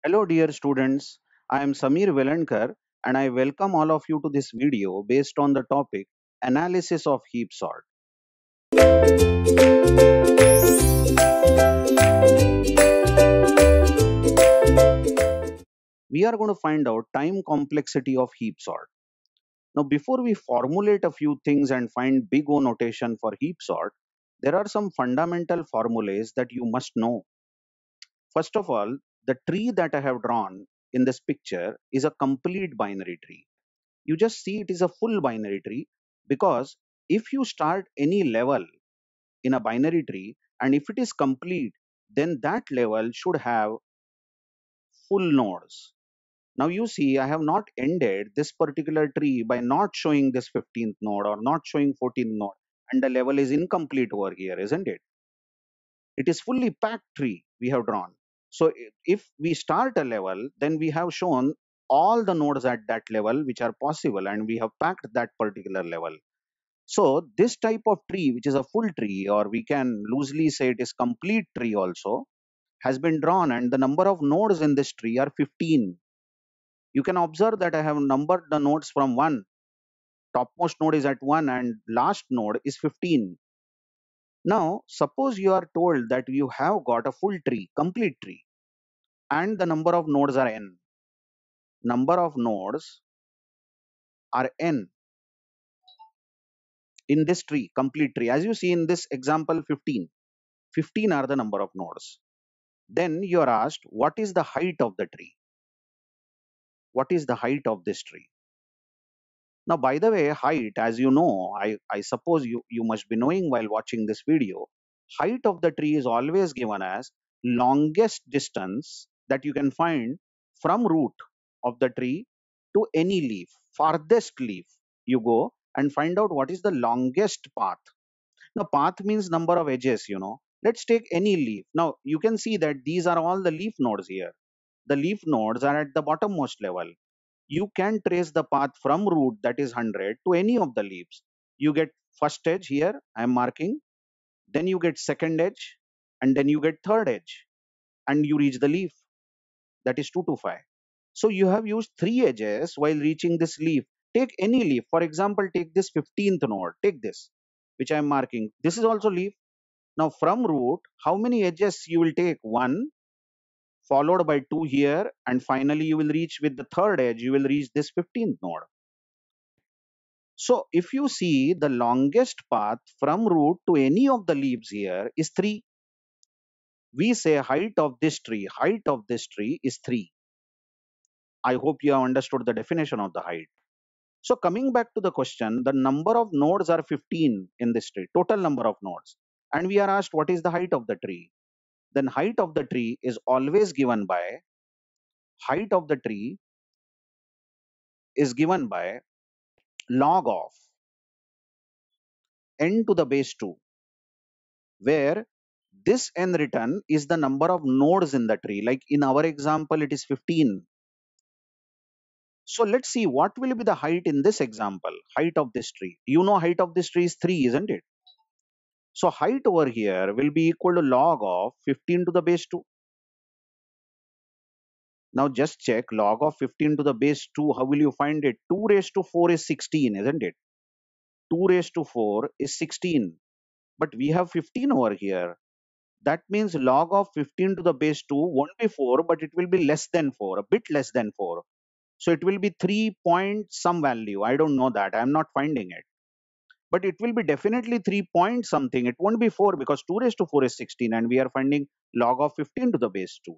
Hello, dear students. I am Samir Velankar and I welcome all of you to this video based on the topic Analysis of Heap Sort. We are going to find out time complexity of heap sort. Now, before we formulate a few things and find big O notation for heap sort, there are some fundamental formulas that you must know. First of all, the tree that I have drawn in this picture is a complete binary tree. You just see it is a full binary tree because if you start any level in a binary tree and if it is complete, then that level should have full nodes. Now you see I have not ended this particular tree by not showing this 15th node or not showing 14th node, and the level is incomplete over here, isn't it? It is fully packed tree we have drawn. So if we start a level, then we have shown all the nodes at that level which are possible, and we have packed that particular level. So this type of tree, which is a full tree, or we can loosely say it is complete tree also, has been drawn, and the number of nodes in this tree are 15. You can observe that I have numbered the nodes from 1. Topmost node is at 1 and last node is 15. Now, suppose you are told that you have got a full tree, complete tree, and the number of nodes are n. Number of nodes are n in this tree, complete tree. As you see in this example, 15. 15 are the number of nodes. Then you are asked, what is the height of the tree? What is the height of this tree? Now, by the way, height, as you know, I suppose you must be knowing while watching this video, height of the tree is always given as longest distance that you can find from root of the tree to any leaf, farthest leaf. You go and find out what is the longest path. Now, path means number of edges. Let's take any leaf. Now, you can see that these are all the leaf nodes here. The leaf nodes are at the bottommost level. You can trace the path from root, that is 100, to any of the leaves. You get first edge here, I am marking, then you get second edge, and then you get third edge, and you reach the leaf, that is 2 to 5. So you have used 3 edges while reaching this leaf. Take any leaf. For example, take this 15th node. Take this, which I am marking. This is also leaf. Now from root, how many edges you will take? 1, followed by 2 here, and finally you will reach with the third edge, you will reach this 15th node. So if you see, the longest path from root to any of the leaves here is 3. We say height of this tree is 3. I hope you have understood the definition of the height. So coming back to the question, the number of nodes are 15 in this tree, total number of nodes. And we are asked what is the height of the tree. Then height of the tree is always given by, height of the tree is given by log of n to the base 2, where this n written is the number of nodes in the tree. Like in our example, it is 15. So let's see what will be the height in this example, height of this tree. You know height of this tree is 3, isn't it? So height over here will be equal to log of 15 to the base 2. Now just check log of 15 to the base 2. How will you find it? 2 raised to 4 is 16, isn't it? 2 raised to 4 is 16. But we have 15 over here. That means log of 15 to the base 2 won't be 4, but it will be less than 4, a bit less than 4. So it will be 3 point some value. I don't know that. I'm not finding it. But it will be definitely 3 point something. It won't be 4 because 2 raised to 4 is 16 and we are finding log of 15 to the base 2.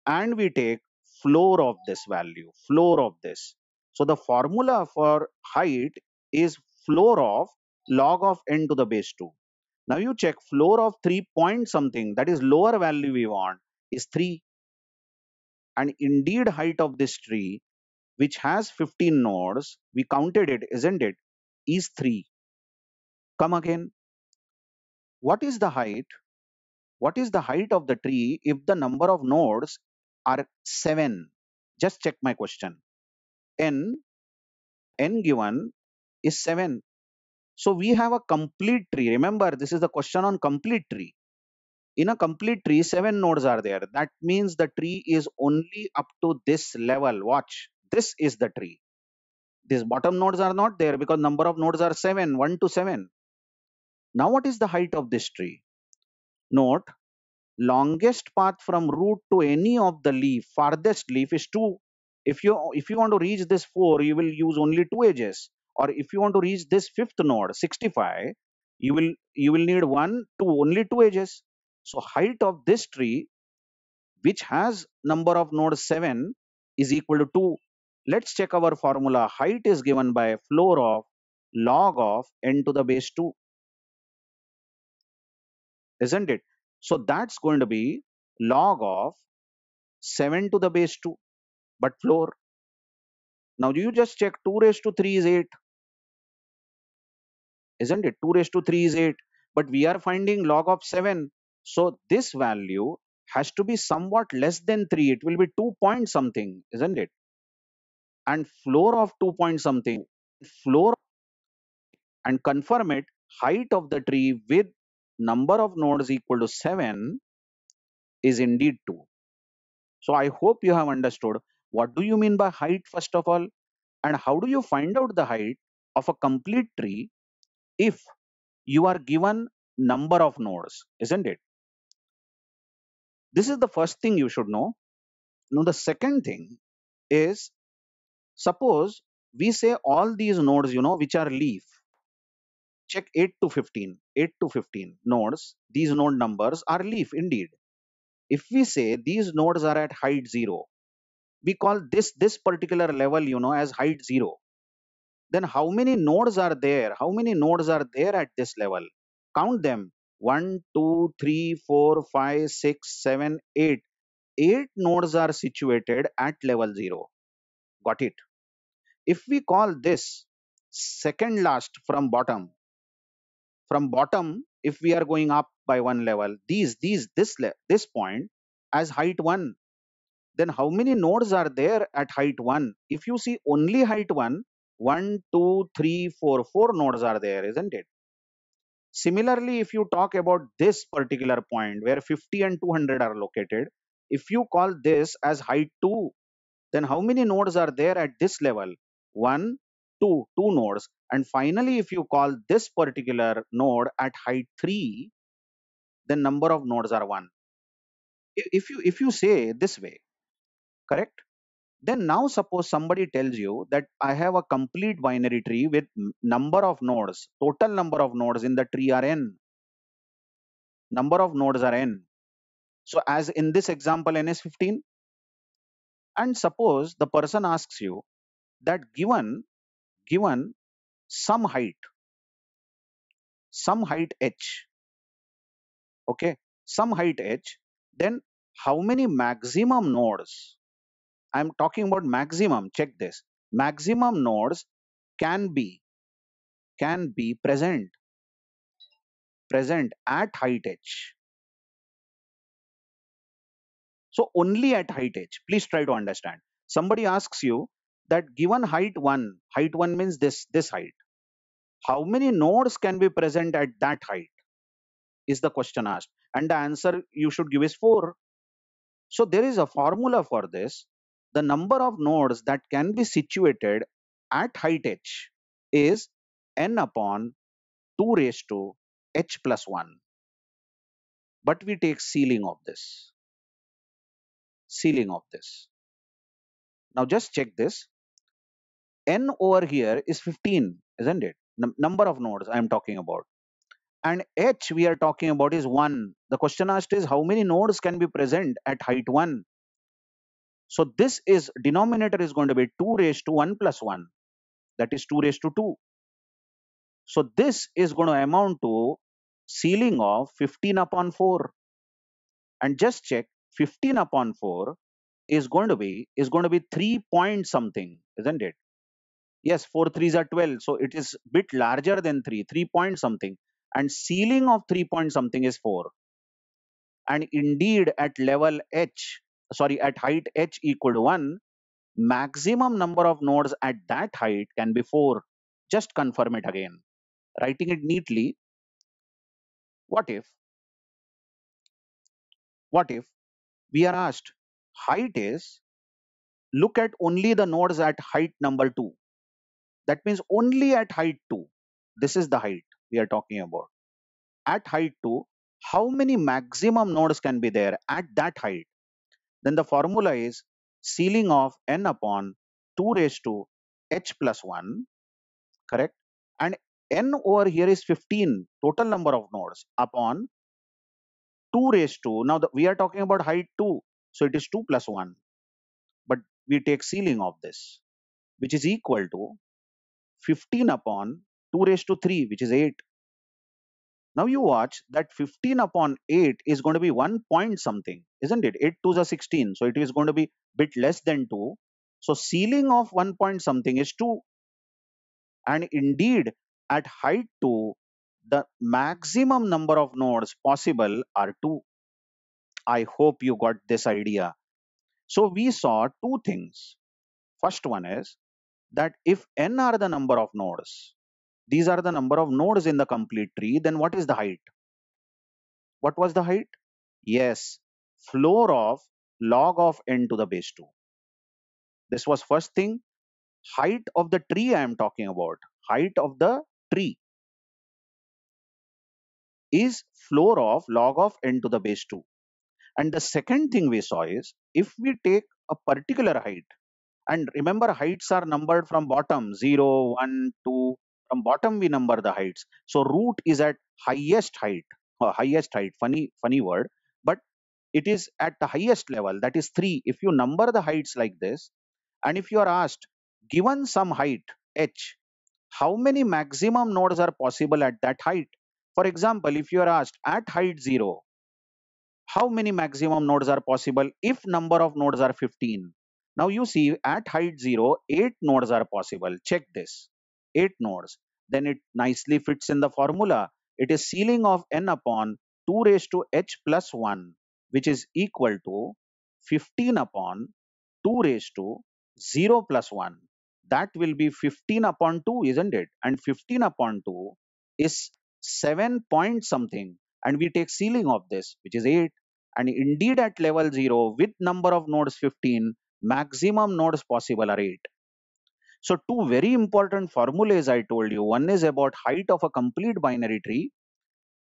And we take floor of this value, floor of this. So the formula for height is floor of log of n to the base 2. Now you check floor of 3 point something, that is lower value we want, is 3. And indeed height of this tree, which has 15 nodes, we counted it, isn't it, is 3. Come again. What is the height? What is the height of the tree if the number of nodes are 7? Just check my question. N given is 7. So we have a complete tree. Remember, this is the question on complete tree. In a complete tree, 7 nodes are there. That means the tree is only up to this level. Watch, this is the tree. These bottom nodes are not there because number of nodes are 7, 1 to 7. Now what is the height of this tree? Note, longest path from root to any of the leaf, farthest leaf is 2. If you want to reach this 4, you will use only 2 edges. Or if you want to reach this fifth node, 65, you will need 1, 2, only 2 edges. So height of this tree, which has number of nodes 7, is equal to 2. Let's check our formula. Height is given by floor of log of n to the base 2, isn't it? So that's going to be log of 7 to the base 2, but floor. Now you just check 2 raised to 3 is 8, isn't it? 2 raised to 3 is 8, but we are finding log of 7. So this value has to be somewhat less than 3. It will be 2 point something, isn't it? And floor of 2 point something, floor, and confirm it, height of the tree with number of nodes equal to 7 is indeed 2. So I hope you have understood what do you mean by height first of all, and how do you find out the height of a complete tree if you are given number of nodes, isn't it? This is the first thing you should know. Now the second thing is, suppose we say all these nodes, which are leaf, check 8 to 15, 8 to 15 nodes, these node numbers are leaf indeed. If we say these nodes are at height 0, we call this particular level, as height 0. Then how many nodes are there? How many nodes are there at this level? Count them. 1, 2, 3, 4, 5, 6, 7, 8. 8 nodes are situated at level 0. Got it? If we call this second last from bottom, if we are going up by one level, this point as height 1, then how many nodes are there at height 1? If you see only height 1, 1, 2, 3, 4, 4 nodes are there, isn't it? Similarly, if you talk about this particular point where 50 and 200 are located, if you call this as height 2, then how many nodes are there at this level? 1, 2, 2 nodes. And finally, if you call this particular node at height 3, then number of nodes are 1. If you say this way, correct? Then now suppose somebody tells you that I have a complete binary tree with number of nodes, total number of nodes in the tree are n. Number of nodes are n. So as in this example, n is 15. And suppose the person asks you that given some height h, okay, some height h, then how many maximum nodes? I'm talking about maximum. Check this. Maximum nodes can be present at height h. So only at height h. Please try to understand. Somebody asks you that given height 1 means this height. How many nodes can be present at that height is the question asked. And the answer you should give is 4. So there is a formula for this. The number of nodes that can be situated at height h is n upon 2 raised to h plus 1. But we take ceiling of this. Ceiling of this. Now just check this. N over here is 15, isn't it? Number of nodes I am talking about. And h we are talking about is 1. The question asked is how many nodes can be present at height 1? So this is denominator is going to be 2 raised to 1 plus 1. That is 2 raised to 2. So this is going to amount to ceiling of 15 upon 4. And just check, 15 upon 4 is going to be 3 point something, isn't it? Yes, 4 threes are 12. So it is bit larger than 3 point something. And ceiling of 3 point something is 4. And indeed at level h, at height h equal to 1, maximum number of nodes at that height can be 4. Just confirm it again. Writing it neatly, what if What if we are asked height is, look at only the nodes at height number 2. That means only at height 2. This is the height we are talking about. At height 2, how many maximum nodes can be there at that height? Then the formula is ceiling of n upon 2 raised to h plus 1, correct? And n over here is 15, total number of nodes, upon 2 raised to, now we are talking about height 2, so it is 2 plus 1. But we take ceiling of this, which is equal to 15 upon 2 raised to 3, which is 8. Now you watch that 15 upon 8 is going to be 1 point something, isn't it? 8 2s are 16. So it is going to be bit less than 2. So ceiling of 1 point something is 2. And indeed, at height 2, the maximum number of nodes possible are 2. I hope you got this idea. So we saw two things. First one is that if n are the number of nodes, these are the number of nodes in the complete tree, then what is the height? What was the height? Yes, floor of log of n to the base 2. This was first thing. Height of the tree I am talking about. Height of the tree is floor of log of n to the base 2. And the second thing we saw is if we take a particular height, and remember heights are numbered from bottom 0, 1, 2. From bottom we number the heights. So root is at highest height, or highest height, funny word, but it is at the highest level, that is 3. If you number the heights like this, and if you are asked, given some height h, how many maximum nodes are possible at that height? For example, if you are asked at height 0, how many maximum nodes are possible if number of nodes are 15? Now you see at height 0, 8 nodes are possible. Check this. 8 nodes. Then it nicely fits in the formula. It is ceiling of n upon 2 raised to h plus 1, which is equal to 15 upon 2 raised to 0 plus 1. That will be 15 upon 2, isn't it? And 15 upon 2 is 7 point something. And we take ceiling of this, which is 8. And indeed at level 0, with number of nodes 15, maximum nodes possible are 8. So two very important formulas I told you. One is about height of a complete binary tree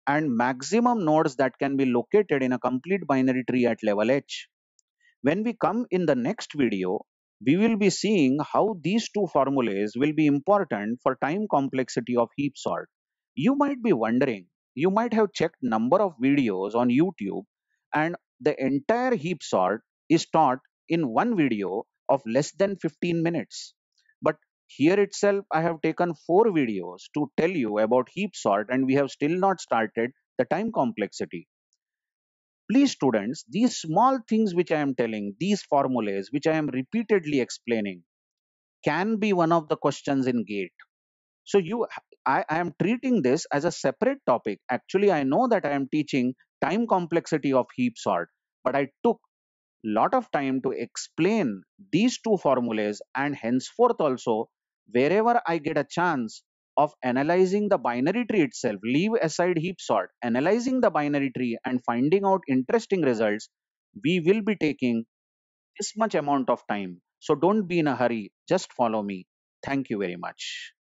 and maximum nodes that can be located in a complete binary tree at level h. When we come in the next video, we will be seeing how these two formulas will be important for time complexity of heap sort. You might be wondering, you might have checked number of videos on YouTube and the entire heap sort is taught in one video of less than 15 minutes. But here itself, I have taken 4 videos to tell you about heap sort and we have still not started the time complexity. Please students, these small things which I am telling, these formulas which I am repeatedly explaining can be one of the questions in GATE. So I am treating this as a separate topic. Actually, I know that I am teaching time complexity of heap sort, but I took lot of time to explain these two formulas, and henceforth also wherever I get a chance of analyzing the binary tree itself, leave aside heap sort, analyzing the binary tree and finding out interesting results, we will be taking this much amount of time. So don't be in a hurry, just follow me. Thank you very much.